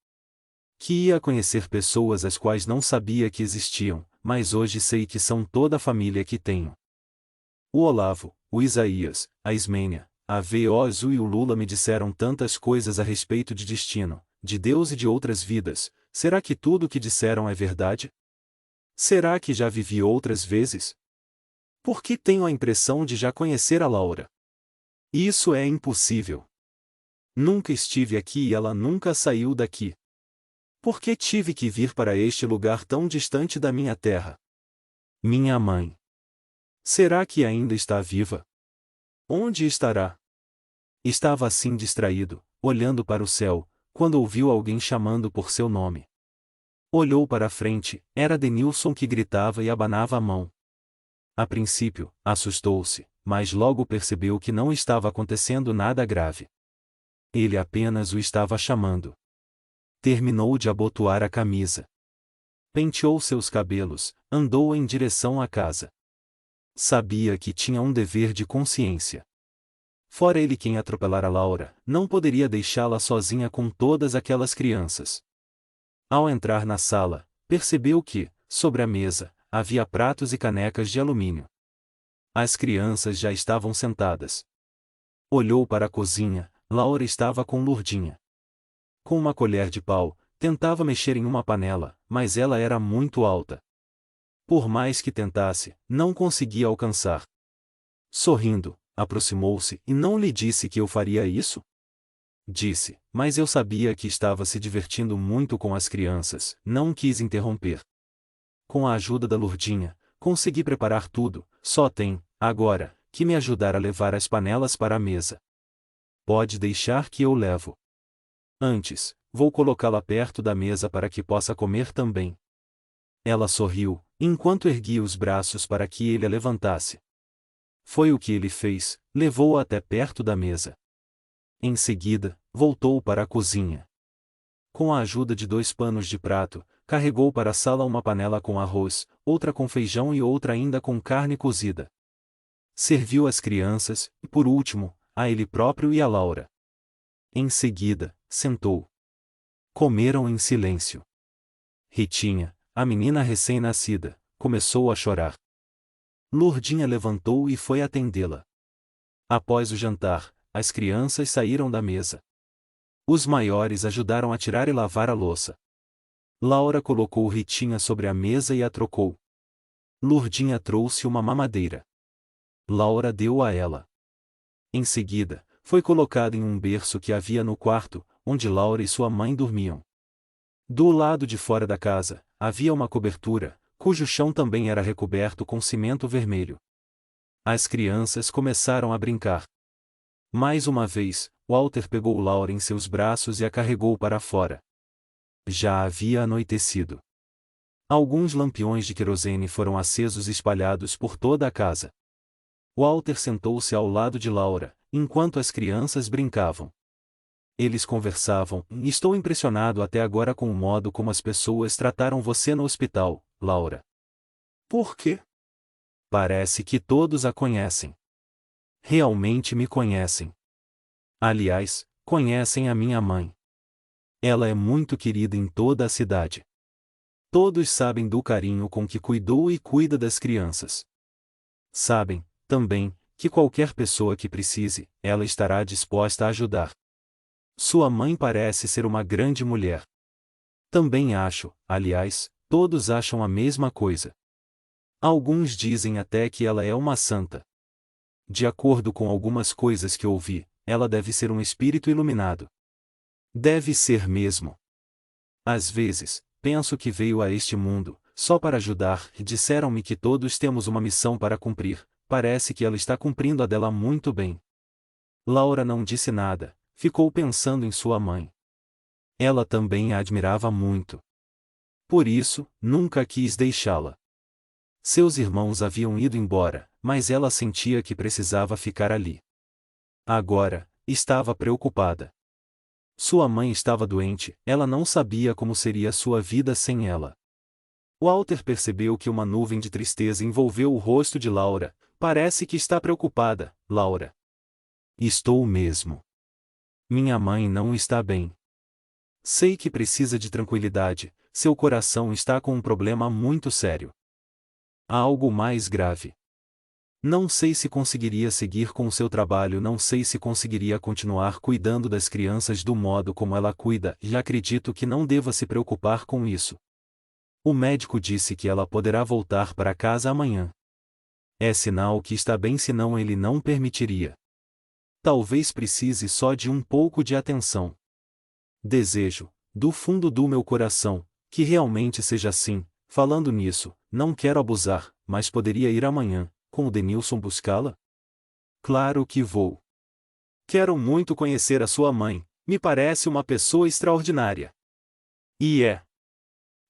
Que ia conhecer pessoas as quais não sabia que existiam, mas hoje sei que são toda a família que tenho. O Olavo, o Isaías, a Ismênia, a Vozu e o Lula me disseram tantas coisas a respeito de destino, de Deus e de outras vidas. Será que tudo o que disseram é verdade? Será que já vivi outras vezes? Porque tenho a impressão de já conhecer a Laura. Isso é impossível. Nunca estive aqui e ela nunca saiu daqui. Por que tive que vir para este lugar tão distante da minha terra? Minha mãe. Será que ainda está viva? Onde estará? Estava assim distraído, olhando para o céu, quando ouviu alguém chamando por seu nome. Olhou para a frente, era Denilson que gritava e abanava a mão. A princípio, assustou-se, mas logo percebeu que não estava acontecendo nada grave. Ele apenas o estava chamando. Terminou de abotoar a camisa. Penteou seus cabelos, andou em direção à casa. Sabia que tinha um dever de consciência. Fora ele quem atropelara Laura, não poderia deixá-la sozinha com todas aquelas crianças. Ao entrar na sala, percebeu que, sobre a mesa, havia pratos e canecas de alumínio. As crianças já estavam sentadas. Olhou para a cozinha, Laura estava com Lurdinha. Com uma colher de pau, tentava mexer em uma panela, mas ela era muito alta. Por mais que tentasse, não conseguia alcançar. Sorrindo, aproximou-se e não lhe disse que eu faria isso? Disse, mas eu sabia que estava se divertindo muito com as crianças, não quis interromper. Com a ajuda da Lurdinha, consegui preparar tudo, só tem, agora, que me ajudar a levar as panelas para a mesa. Pode deixar que eu levo. Antes, vou colocá-la perto da mesa para que possa comer também. Ela sorriu, enquanto erguia os braços para que ele a levantasse. Foi o que ele fez, levou-a até perto da mesa. Em seguida, voltou para a cozinha. Com a ajuda de 2 panos de prato, carregou para a sala uma panela com arroz, outra com feijão e outra ainda com carne cozida. Serviu às crianças, e por último, a ele próprio e a Laura. Em seguida, sentou. Comeram em silêncio. Ritinha, a menina recém-nascida, começou a chorar. Lurdinha levantou e foi atendê-la. Após o jantar, as crianças saíram da mesa. Os maiores ajudaram a tirar e lavar a louça. Laura colocou Ritinha sobre a mesa e a trocou. Lurdinha trouxe uma mamadeira. Laura deu a ela. Em seguida, foi colocada em um berço que havia no quarto, onde Laura e sua mãe dormiam. Do lado de fora da casa, havia uma cobertura, cujo chão também era recoberto com cimento vermelho. As crianças começaram a brincar. Mais uma vez, Walter pegou Laura em seus braços e a carregou para fora. Já havia anoitecido. Alguns lampiões de querosene foram acesos e espalhados por toda a casa. Walter sentou-se ao lado de Laura, enquanto as crianças brincavam. Eles conversavam. Estou impressionado até agora com o modo como as pessoas trataram você no hospital, Laura. Por quê? Parece que todos a conhecem. Realmente me conhecem. Aliás, conhecem a minha mãe. Ela é muito querida em toda a cidade. Todos sabem do carinho com que cuidou e cuida das crianças. Sabem, também, que qualquer pessoa que precise, ela estará disposta a ajudar. Sua mãe parece ser uma grande mulher. Também acho, aliás, todos acham a mesma coisa. Alguns dizem até que ela é uma santa. De acordo com algumas coisas que ouvi, ela deve ser um espírito iluminado. Deve ser mesmo. Às vezes, penso que veio a este mundo, só para ajudar, e disseram-me que todos temos uma missão para cumprir. Parece que ela está cumprindo a dela muito bem. Laura não disse nada, ficou pensando em sua mãe. Ela também a admirava muito. Por isso, nunca quis deixá-la. Seus irmãos haviam ido embora, mas ela sentia que precisava ficar ali. Agora, estava preocupada. Sua mãe estava doente, ela não sabia como seria sua vida sem ela. Walter percebeu que uma nuvem de tristeza envolveu o rosto de Laura. Parece que está preocupada, Laura. Estou mesmo. Minha mãe não está bem. Sei que precisa de tranquilidade, seu coração está com um problema muito sério. Há algo mais grave. Não sei se conseguiria seguir com o seu trabalho, não sei se conseguiria continuar cuidando das crianças do modo como ela cuida, e acredito que não deva se preocupar com isso. O médico disse que ela poderá voltar para casa amanhã. É sinal que está bem, senão ele não permitiria. Talvez precise só de um pouco de atenção. Desejo, do fundo do meu coração, que realmente seja assim. Falando nisso, não quero abusar, mas poderia ir amanhã, com o Denilson buscá-la? Claro que vou. Quero muito conhecer a sua mãe, me parece uma pessoa extraordinária. E é.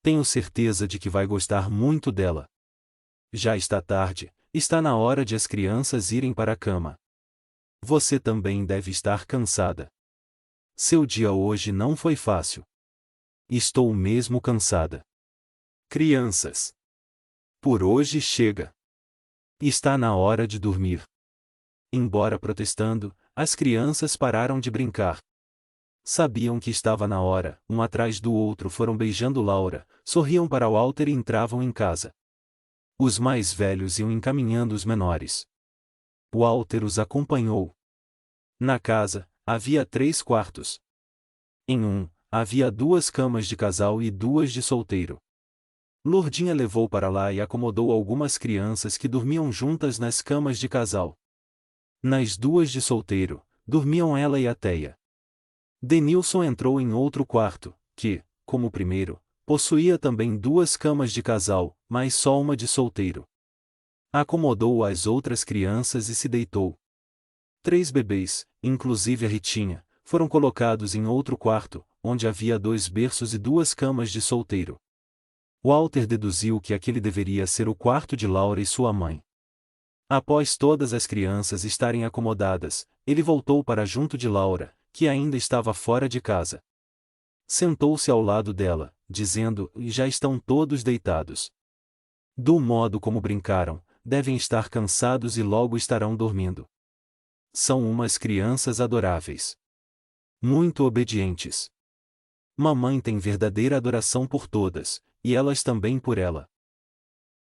Tenho certeza de que vai gostar muito dela. Já está tarde, está na hora de as crianças irem para a cama. Você também deve estar cansada. Seu dia hoje não foi fácil. Estou mesmo cansada. Crianças. Por hoje chega. Está na hora de dormir. Embora protestando, as crianças pararam de brincar. Sabiam que estava na hora, um atrás do outro foram beijando Laura, sorriam para Walter e entravam em casa. Os mais velhos iam encaminhando os menores. Walter os acompanhou. Na casa, havia 3 quartos. Em um, havia 2 camas de casal e 2 de solteiro. Lourdinha levou para lá e acomodou algumas crianças que dormiam juntas nas camas de casal. Nas 2 de solteiro, dormiam ela e a Teia. Denilson entrou em outro quarto, que, como o primeiro, possuía também 2 camas de casal, mas só uma de solteiro. Acomodou as outras crianças e se deitou. 3 bebês, inclusive a Ritinha, foram colocados em outro quarto, onde havia 2 berços e 2 camas de solteiro. Walter deduziu que aquele deveria ser o quarto de Laura e sua mãe. Após todas as crianças estarem acomodadas, ele voltou para junto de Laura, que ainda estava fora de casa. Sentou-se ao lado dela, dizendo: já estão todos deitados. Do modo como brincaram, devem estar cansados e logo estarão dormindo. São umas crianças adoráveis. Muito obedientes. Mamãe tem verdadeira adoração por todas, e elas também por ela.